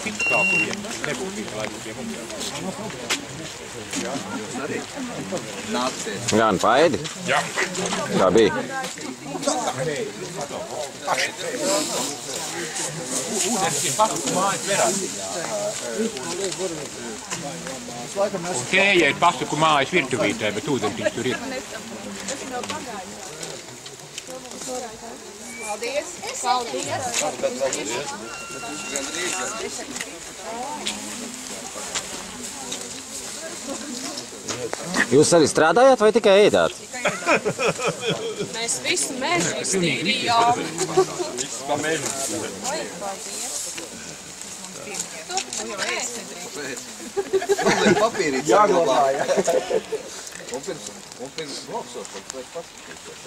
citu tālu, kuriem nebūtu bija laiku pie mums. Gan paēdi? Jā. Kā bija? Ūdens ir pastu mājas verās. Un tēja ir pastu mājas virtuvītē, bet ūdentiņš tur ir. Paldies! Paldies! Jūs arī strādājāt vai tikai ēdāt? Mēs visu mežu iztīrījām. Viss pa mežu. Oi, paldies! Papīrīts jāglabāja. Un pirms noksot, tad vajag paskatīties.